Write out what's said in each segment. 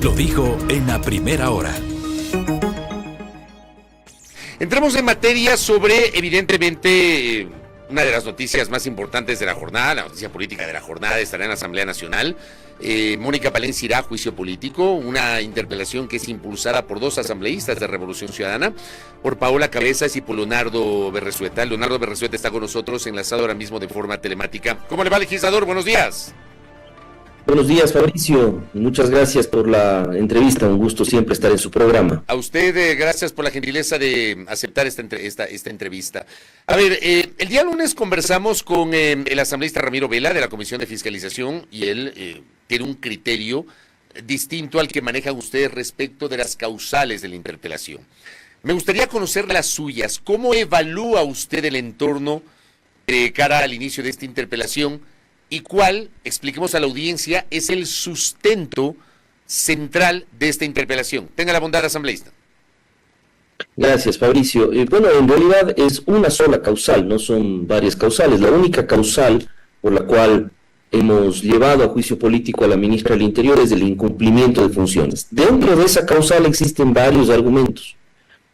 lo dijo en la primera hora. Entramos en materia sobre, evidentemente, una de las noticias más importantes de la jornada, la noticia política de la jornada, estará en la Asamblea Nacional. Mónica Palencia irá a juicio político, una interpelación que es impulsada por dos asambleístas de Revolución Ciudadana, por Paola Cabezas y por Leonardo Berresueta. Leonardo Berresueta está con nosotros, enlazado ahora mismo de forma telemática. ¿Cómo le va, legislador? Buenos días. Buenos días, Fabricio. Muchas gracias por la entrevista. Un gusto siempre estar en su programa. A usted, gracias por la gentileza de aceptar esta entrevista. A ver, el día lunes conversamos con el asambleísta Ramiro Vela de la Comisión de Fiscalización y él tiene un criterio distinto al que manejan ustedes respecto de las causales de la interpelación. Me gustaría conocer las suyas. ¿Cómo evalúa usted el entorno de cara al inicio de esta interpelación? ¿Y cuál, expliquemos a la audiencia, es el sustento central de esta interpelación? Tenga la bondad, asambleísta. Gracias, Fabricio. Bueno, en realidad es una sola causal, no son varias causales. La única causal por la cual hemos llevado a juicio político a la ministra del Interior es el incumplimiento de funciones. Dentro de esa causal existen varios argumentos.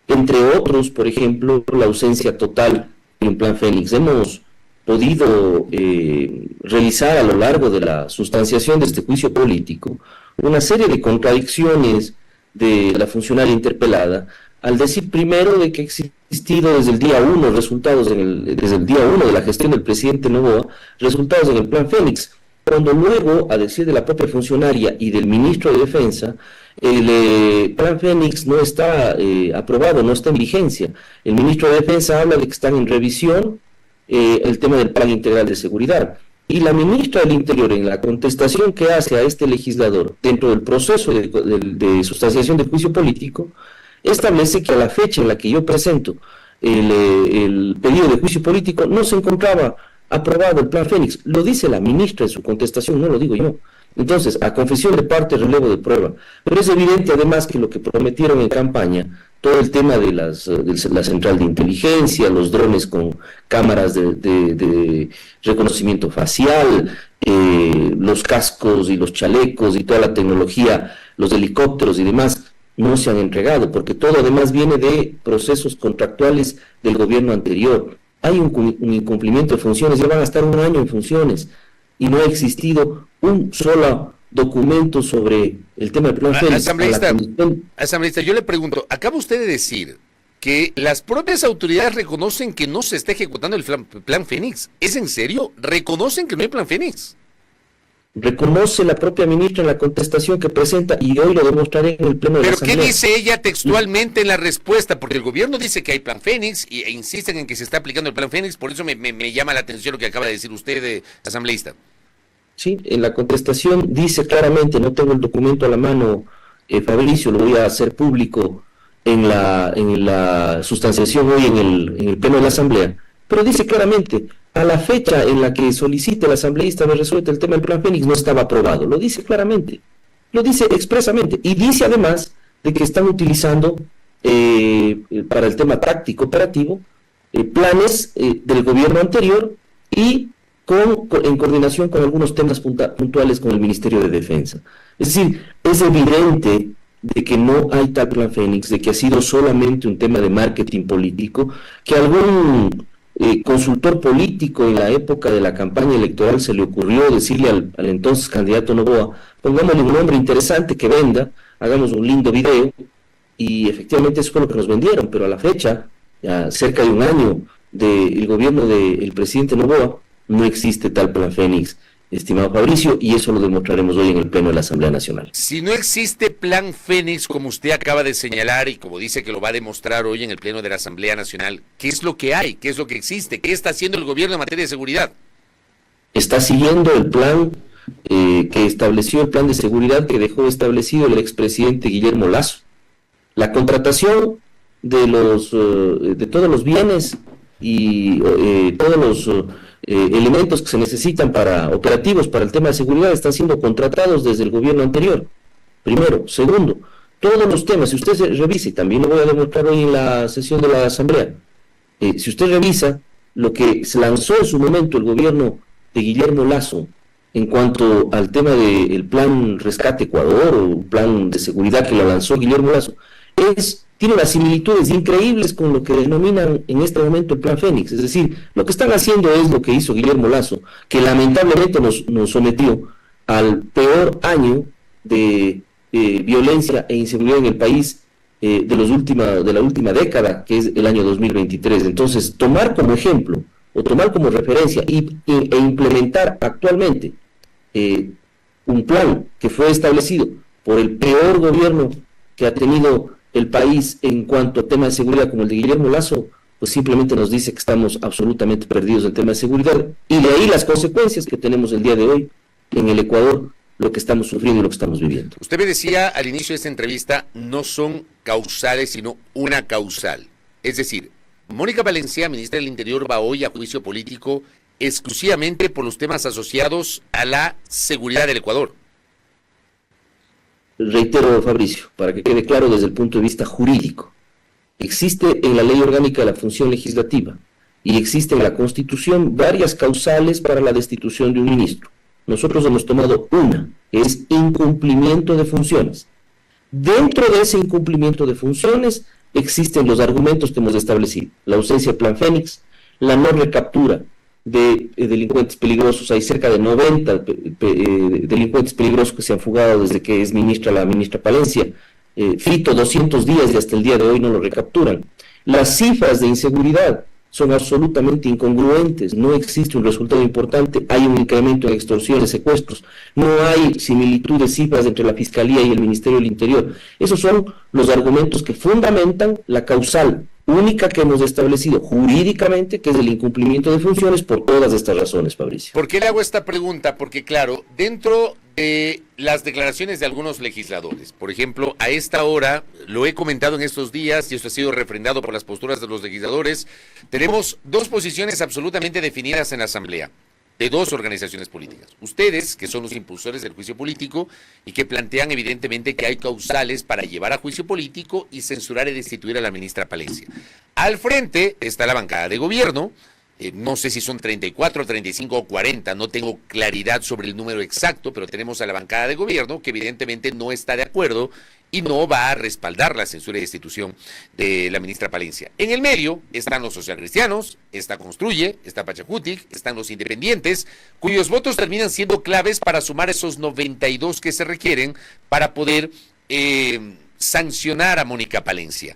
Entre otros, por ejemplo, la ausencia total en Plan Fénix. Hemos podido revisar a lo largo de la sustanciación de este juicio político una serie de contradicciones de la funcionaria interpelada al decir primero de que ha existido desde el día 1 resultados desde el día 1 de la gestión del presidente Noboa, resultados en el Plan Fénix, cuando luego, a decir de la propia funcionaria y del ministro de Defensa, el Plan Fénix no está aprobado, no está en vigencia. El ministro de Defensa habla de que están en revisión el tema del Plan Integral de Seguridad. Y la ministra del Interior, en la contestación que hace a este legislador dentro del proceso de sustanciación del juicio político, establece que a la fecha en la que yo presento el pedido de juicio político no se encontraba aprobado el Plan Fénix. Lo dice la ministra en su contestación, no lo digo yo. Entonces, a confesión de parte, relevo de prueba. Pero es evidente además que lo que prometieron en campaña, todo el tema de la central de inteligencia, los drones con cámaras de reconocimiento facial, los cascos y los chalecos y toda la tecnología, los helicópteros y demás, no se han entregado, porque todo además viene de procesos contractuales del gobierno anterior. Hay un incumplimiento de funciones, ya van a estar un año en funciones, y no ha existido un solo documento sobre el tema del Plan Fénix. Asambleísta, yo le pregunto, acaba usted de decir que las propias autoridades reconocen que no se está ejecutando el Plan Fénix. ¿Es en serio? ¿Reconocen que no hay Plan Fénix? Reconoce la propia ministra en la contestación que presenta, y hoy lo demostraré en el pleno de la Asamblea. ¿Pero qué dice ella textualmente en la respuesta? Porque el gobierno dice que hay Plan Fénix e insisten en que se está aplicando el Plan Fénix, por eso me llama la atención lo que acaba de decir usted, asambleísta. Sí, en la contestación dice claramente, no tengo el documento a la mano, Fabricio, lo voy a hacer público en la sustanciación hoy en el pleno de la Asamblea, pero dice claramente, a la fecha en la que solicita el asambleísta me resuelta el tema del Plan Fénix no estaba aprobado, lo dice claramente, lo dice expresamente, y dice además de que están utilizando para el tema táctico operativo planes del gobierno anterior y en coordinación con algunos temas puntuales con el Ministerio de Defensa. Es decir, es evidente de que no hay tal Plan Fénix, de que ha sido solamente un tema de marketing político, que algún consultor político en la época de la campaña electoral se le ocurrió decirle al entonces candidato Noboa, pongámosle un nombre interesante que venda, hagamos un lindo video, y efectivamente eso fue lo que nos vendieron, pero a la fecha, ya cerca de un año del gobierno del presidente Noboa, no existe tal Plan Fénix, estimado Fabricio, y eso lo demostraremos hoy en el pleno de la Asamblea Nacional. Si no existe Plan Fénix, como usted acaba de señalar y como dice que lo va a demostrar hoy en el pleno de la Asamblea Nacional, ¿qué es lo que hay? ¿Qué es lo que existe? ¿Qué está haciendo el gobierno en materia de seguridad? Está siguiendo el plan que estableció, el plan de seguridad que dejó establecido el expresidente Guillermo Lasso. La contratación de todos los bienes y todos los elementos que se necesitan operativos para el tema de seguridad están siendo contratados desde el gobierno anterior, primero. Segundo, todos los temas, si usted se revisa, y también lo voy a demostrar hoy en la sesión de la Asamblea, si usted revisa lo que se lanzó en su momento el gobierno de Guillermo Lasso en cuanto al tema del plan Rescate Ecuador o plan de seguridad que lo lanzó Guillermo Lasso, tiene unas similitudes increíbles con lo que denominan en este momento el plan Fénix. Es decir, lo que están haciendo es lo que hizo Guillermo Lasso, que lamentablemente nos sometió al peor año de violencia e inseguridad en el país de la última década, que es el año 2023. Entonces, tomar como ejemplo o tomar como referencia e implementar actualmente un plan que fue establecido por el peor gobierno que ha tenido el país en cuanto a temas de seguridad como el de Guillermo Lasso, pues simplemente nos dice que estamos absolutamente perdidos en temas de seguridad, y de ahí las consecuencias que tenemos el día de hoy en el Ecuador, lo que estamos sufriendo y lo que estamos viviendo. Usted me decía al inicio de esta entrevista, no son causales, sino una causal. Es decir, Mónica Palencia, ministra del Interior, va hoy a juicio político exclusivamente por los temas asociados a la seguridad del Ecuador. Reitero, Fabricio, para que quede claro desde el punto de vista jurídico, existe en la Ley Orgánica de la Función Legislativa y existe en la Constitución varias causales para la destitución de un ministro. Nosotros hemos tomado una, que es incumplimiento de funciones. Dentro de ese incumplimiento de funciones existen los argumentos que hemos establecido: la ausencia de plan Fénix, la no recaptura de delincuentes peligrosos. Hay cerca de 90 delincuentes peligrosos que se han fugado desde que es ministra la ministra Palencia. Fito, 200 días y hasta el día de hoy no lo recapturan. Las cifras de inseguridad son absolutamente incongruentes, no existe un resultado importante, hay un incremento en extorsiones, secuestros, no hay similitud de cifras entre la Fiscalía y el Ministerio del Interior. Esos son los argumentos que fundamentan la causal única que hemos establecido jurídicamente, que es el incumplimiento de funciones, por todas estas razones, Fabricio. ¿Por qué le hago esta pregunta? Porque claro, dentro de las declaraciones de algunos legisladores, por ejemplo, a esta hora, lo he comentado en estos días y esto ha sido refrendado por las posturas de los legisladores, tenemos dos posiciones absolutamente definidas en la Asamblea, de dos organizaciones políticas. Ustedes, que son los impulsores del juicio político y que plantean evidentemente que hay causales para llevar a juicio político y censurar y destituir a la ministra Palencia. Al frente está la bancada de gobierno, no sé si son 34, 35 o 40, no tengo claridad sobre el número exacto, pero tenemos a la bancada de gobierno que evidentemente no está de acuerdo y no va a respaldar la censura y destitución de la ministra Palencia. En el medio están los socialcristianos, está Construye, está Pachacutic, están los independientes, cuyos votos terminan siendo claves para sumar esos 92 que se requieren para poder sancionar a Mónica Palencia.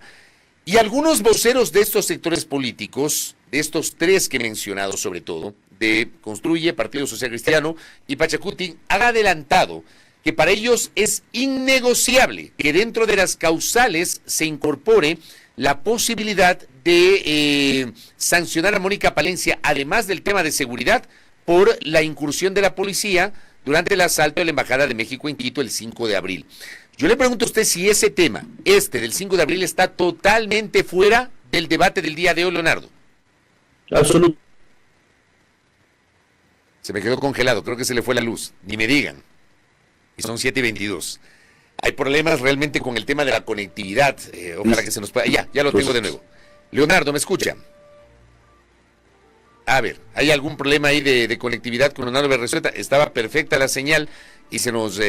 Y algunos voceros de estos sectores políticos, de estos tres que he mencionado sobre todo, de Construye, Partido Social Cristiano y Pachacutic, han adelantado que para ellos es innegociable que dentro de las causales se incorpore la posibilidad de sancionar a Mónica Palencia, además del tema de seguridad, por la incursión de la policía durante el asalto de la Embajada de México en Quito el 5 de abril. Yo le pregunto a usted si ese tema, del 5 de abril, está totalmente fuera del debate del día de hoy, Leonardo. Absolutamente. Se me quedó congelado, creo que se le fue la luz, ni me digan. Y son 7:22. Hay problemas realmente con el tema de la conectividad. Ojalá que se nos pueda... Ya lo tengo de nuevo. Leonardo, ¿me escucha? A ver, ¿hay algún problema ahí de conectividad con Leonardo Berresueta? Estaba perfecta la señal y se nos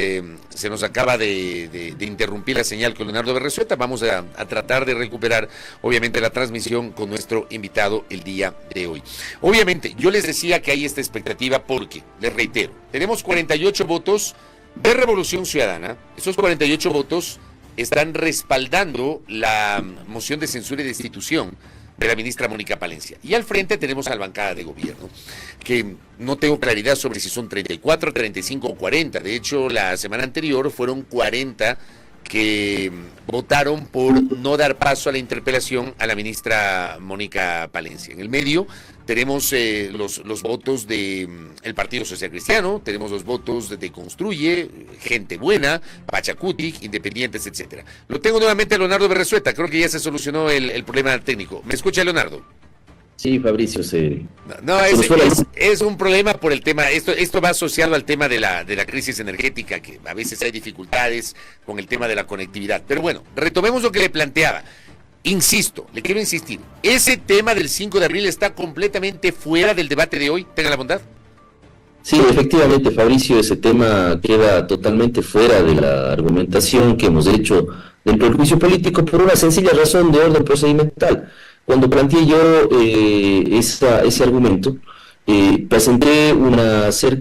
acaba de interrumpir la señal con Leonardo Berresueta. Vamos a tratar de recuperar, obviamente, la transmisión con nuestro invitado el día de hoy. Obviamente, yo les decía que hay esta expectativa porque, les reitero, tenemos 48 votos de Revolución Ciudadana. Esos 48 votos están respaldando la moción de censura y destitución de la ministra Mónica Palencia. Y al frente tenemos a la bancada de gobierno, que no tengo claridad sobre si son 34, 35 o 40. De hecho, la semana anterior fueron 40 que votaron por no dar paso a la interpelación a la ministra Mónica Palencia. En el medio tenemos los votos del Partido Social Cristiano, tenemos los votos de Construye, Gente Buena, Pachacutic, Independientes, etcétera. Lo tengo nuevamente a Leonardo Berresueta, creo que ya se solucionó el problema técnico. ¿Me escucha, Leonardo? Sí, Fabricio, es un problema por el tema, esto va asociado al tema de la crisis energética, que a veces hay dificultades con el tema de la conectividad. Pero bueno, retomemos lo que le planteaba. Insisto, le quiero insistir, ese tema del 5 de abril está completamente fuera del debate de hoy, tenga la bondad. Sí, efectivamente, Fabricio, ese tema queda totalmente fuera de la argumentación que hemos hecho dentro del juicio político por una sencilla razón de orden procedimental. Cuando planteé yo ese argumento, presenté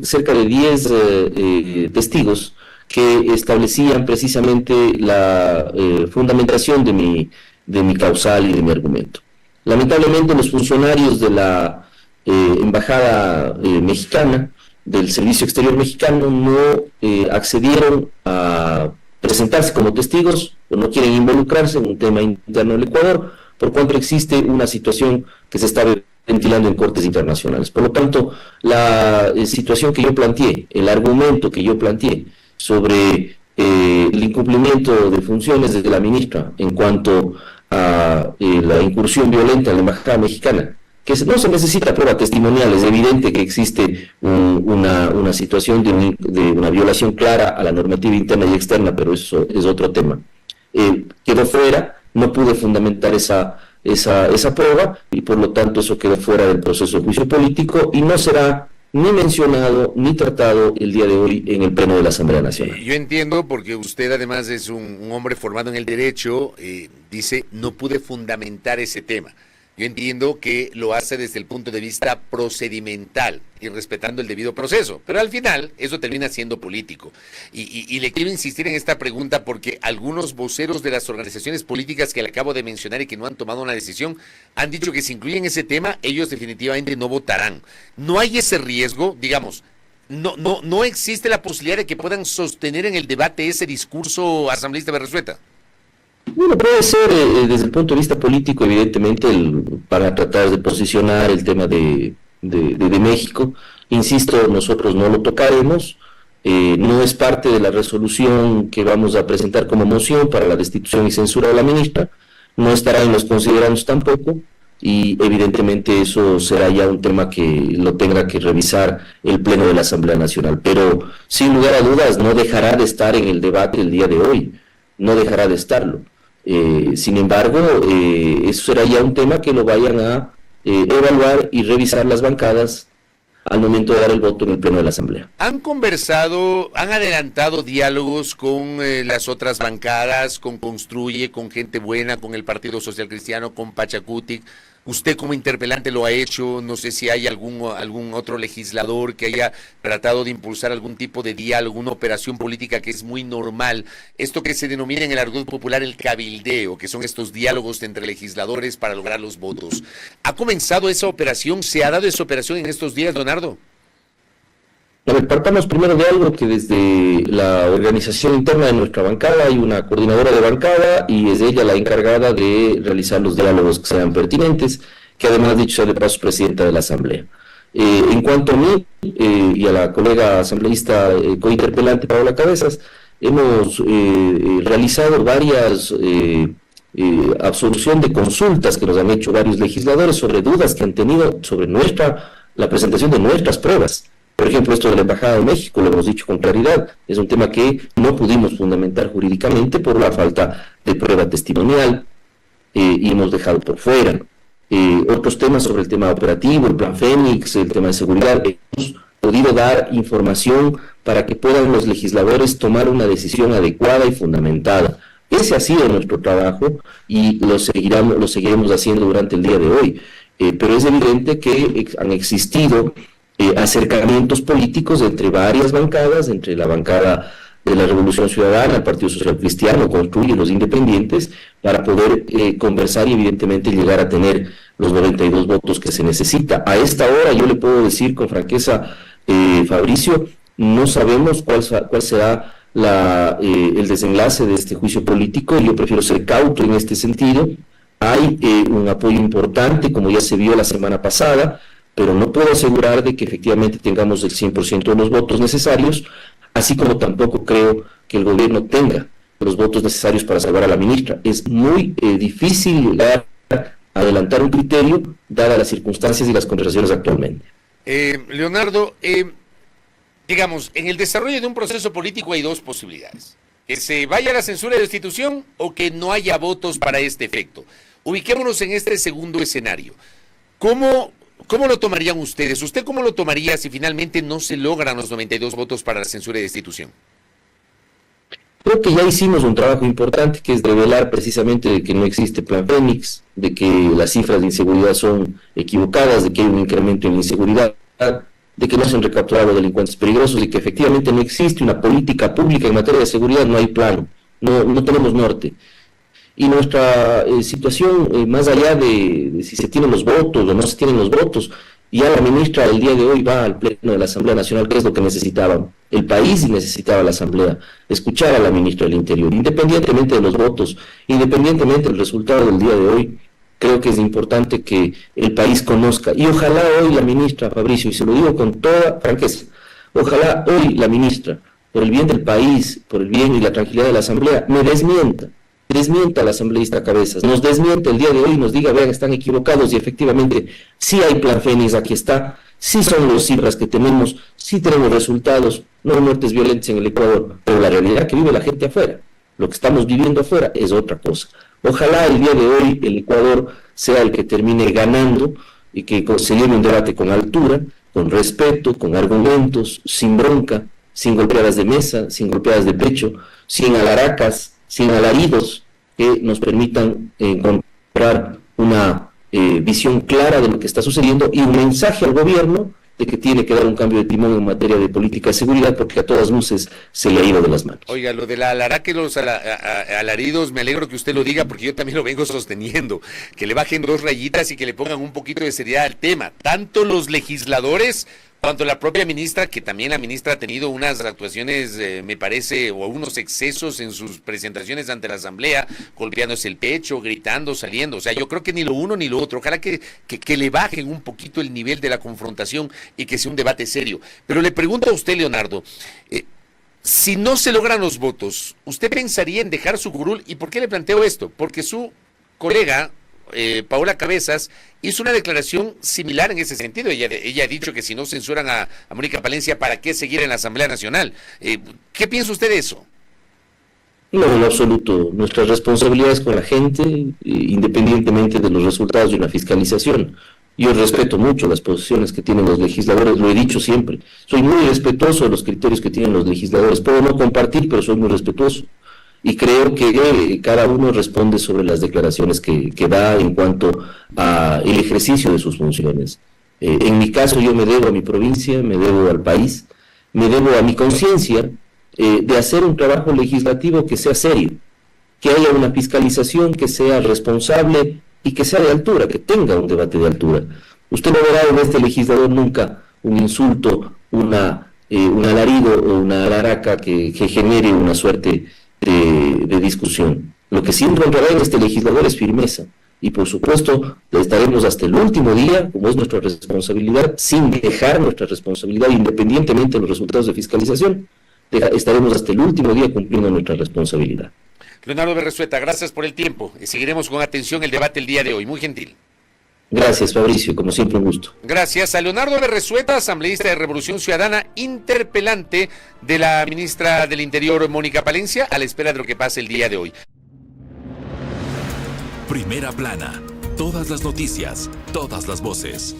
cerca de 10 testigos que establecían precisamente la fundamentación de mi causal y de mi argumento. Lamentablemente, los funcionarios de la embajada mexicana, del Servicio Exterior mexicano, no accedieron a presentarse como testigos, o no quieren involucrarse en un tema interno del Ecuador, por cuanto existe una situación que se está ventilando en cortes internacionales. Por lo tanto, la situación que yo planteé, el argumento que yo planteé sobre el incumplimiento de funciones de la ministra en cuanto a la incursión violenta en la embajada mexicana, que no se necesita prueba testimonial, es evidente que existe una situación de una violación clara a la normativa interna y externa, pero eso es otro tema. Quedó fuera, no pude fundamentar esa prueba y por lo tanto eso quedó fuera del proceso de juicio político y no será ni mencionado ni tratado el día de hoy en el Pleno de la Asamblea Nacional. Yo entiendo, porque usted además es un hombre formado en el derecho, dice, no pude fundamentar ese tema. Yo entiendo que lo hace desde el punto de vista procedimental y respetando el debido proceso, pero al final eso termina siendo político. Y le quiero insistir en esta pregunta porque algunos voceros de las organizaciones políticas que le acabo de mencionar y que no han tomado una decisión han dicho que si incluyen ese tema, ellos definitivamente no votarán. No hay ese riesgo, digamos, no existe la posibilidad de que puedan sostener en el debate ese discurso asambleísta Berresueta. Bueno, puede ser desde el punto de vista político, evidentemente, para tratar de posicionar el tema de México. Insisto, nosotros no lo tocaremos, no es parte de la resolución que vamos a presentar como moción para la destitución y censura de la ministra, no estará en los considerandos tampoco, y evidentemente eso será ya un tema que lo tenga que revisar el Pleno de la Asamblea Nacional. Pero sin lugar a dudas no dejará de estar en el debate el día de hoy, no dejará de estarlo. Sin embargo, eso será ya un tema que lo vayan a evaluar y revisar las bancadas al momento de dar el voto en el Pleno de la Asamblea. ¿Han conversado, han adelantado diálogos con las otras bancadas, con Construye, con Gente Buena, con el Partido Social Cristiano, con Pachacutic? Usted como interpelante lo ha hecho, no sé si hay algún otro legislador que haya tratado de impulsar algún tipo de diálogo, una operación política que es muy normal, esto que se denomina en el argot popular el cabildeo, que son estos diálogos entre legisladores para lograr los votos. ¿Ha comenzado esa operación? ¿Se ha dado esa operación en estos días, Leonardo? A ver, partamos primero de algo que desde la organización interna de nuestra bancada hay una coordinadora de bancada y es ella la encargada de realizar los diálogos que sean pertinentes, que además dicho sea de paso presidenta de la Asamblea. En cuanto a mí y a la colega asambleísta cointerpelante Paola Cabezas, hemos realizado varias absolución de consultas que nos han hecho varios legisladores sobre dudas que han tenido sobre la presentación de nuestras pruebas. Por ejemplo, esto de la Embajada de México, lo hemos dicho con claridad, es un tema que no pudimos fundamentar jurídicamente por la falta de prueba testimonial y hemos dejado por fuera. Otros temas sobre el tema operativo, el plan Fénix, el tema de seguridad, hemos podido dar información para que puedan los legisladores tomar una decisión adecuada y fundamentada. Ese ha sido nuestro trabajo y lo seguiremos haciendo durante el día de hoy. Pero es evidente que han existido acercamientos políticos entre varias bancadas, entre la bancada de la Revolución Ciudadana, el Partido Social Cristiano, Construye, los independientes, para poder conversar y evidentemente llegar a tener los 92 votos que se necesita. A esta hora yo le puedo decir con franqueza, Fabricio, no sabemos cuál será el desenlace de este juicio político. Yo prefiero ser cauto en este sentido. Hay un apoyo importante, como ya se vio la semana pasada, pero no puedo asegurar de que efectivamente tengamos el 100% de los votos necesarios, así como tampoco creo que el gobierno tenga los votos necesarios para salvar a la ministra. Es muy difícil adelantar un criterio, dadas las circunstancias y las conversaciones actualmente. Leonardo, digamos, en el desarrollo de un proceso político hay dos posibilidades: que se vaya a la censura y destitución o que no haya votos para este efecto. Ubiquémonos en este segundo escenario. ¿Cómo lo tomarían ustedes? ¿Usted cómo lo tomaría si finalmente no se logran los 92 votos para la censura y destitución? Creo que ya hicimos un trabajo importante, que es revelar precisamente de que no existe plan Fénix, de que las cifras de inseguridad son equivocadas, de que hay un incremento en la inseguridad, de que no se han recapturado delincuentes peligrosos y que efectivamente no existe una política pública en materia de seguridad, no hay plano, no tenemos norte. Y nuestra situación, más allá de si se tienen los votos o no se tienen los votos, ya la ministra el día de hoy va al Pleno de la Asamblea Nacional, que es lo que necesitaba. El país necesitaba la Asamblea, escuchar a la ministra del Interior, independientemente de los votos, independientemente del resultado del día de hoy. Creo que es importante que el país conozca, y ojalá hoy la ministra, Fabricio, y se lo digo con toda franqueza, ojalá hoy la ministra, por el bien del país, por el bien y la tranquilidad de la Asamblea, me desmienta al asambleísta Cabezas, nos desmiente el día de hoy y nos diga, vean, están equivocados, y efectivamente, sí hay plan Fénix, aquí está, sí son las cifras que tenemos, sí tenemos resultados, no hay muertes violentas en el Ecuador, pero la realidad que vive la gente afuera, lo que estamos viviendo afuera es otra cosa. Ojalá el día de hoy el Ecuador sea el que termine ganando y que se lleve un debate con altura, con respeto, con argumentos, sin bronca, sin golpeadas de mesa, sin golpeadas de pecho, sin alaracas, sin alaridos, que nos permitan encontrar una visión clara de lo que está sucediendo y un mensaje al gobierno de que tiene que dar un cambio de timón en materia de política de seguridad, porque a todas luces se le ha ido de las manos. Oiga, lo de la alaraca y los alaridos, me alegro que usted lo diga, porque yo también lo vengo sosteniendo, que le bajen 2 rayitas y que le pongan un poquito de seriedad al tema, tanto los legisladores cuanto la propia ministra, que también la ministra ha tenido unas actuaciones, me parece, o unos excesos en sus presentaciones ante la Asamblea, golpeándose el pecho, gritando, saliendo. O sea, yo creo que ni lo uno ni lo otro. Ojalá que le bajen un poquito el nivel de la confrontación y que sea un debate serio. Pero le pregunto a usted, Leonardo, si no se logran los votos, ¿usted pensaría en dejar su curul? ¿Y por qué le planteo esto? Porque su colega, Paola Cabezas, hizo una declaración similar en ese sentido. Ella ha dicho que si no censuran a Mónica Palencia, ¿para qué seguir en la Asamblea Nacional? ¿Qué piensa usted de eso? No, en absoluto. Nuestra responsabilidad es con la gente, independientemente de los resultados de una fiscalización. Yo respeto mucho las posiciones que tienen los legisladores, lo he dicho siempre. Soy muy respetuoso de los criterios que tienen los legisladores. Puedo no compartir, pero soy muy respetuoso. Y creo que cada uno responde sobre las declaraciones que da en cuanto al ejercicio de sus funciones. En mi caso, yo me debo a mi provincia, me debo al país, me debo a mi conciencia de hacer un trabajo legislativo que sea serio, que haya una fiscalización que sea responsable y que sea de altura, que tenga un debate de altura. Usted no verá en este legislador nunca un insulto, un alarido o una alaraca que genere una suerte de discusión. Lo que sí encontrará en este legislador es firmeza, y por supuesto estaremos hasta el último día, como es nuestra responsabilidad, sin dejar nuestra responsabilidad independientemente de los resultados de fiscalización. Estaremos hasta el último día cumpliendo nuestra responsabilidad. Leonardo Berresueta, gracias por el tiempo. Seguiremos con atención el debate el día de hoy. Muy gentil. Gracias, Fabricio, como siempre un gusto. Gracias a Leonardo Berresueta, asambleísta de Revolución Ciudadana, interpelante de la ministra del Interior, Mónica Palencia, a la espera de lo que pase el día de hoy. Primera plana. Todas las noticias, todas las voces.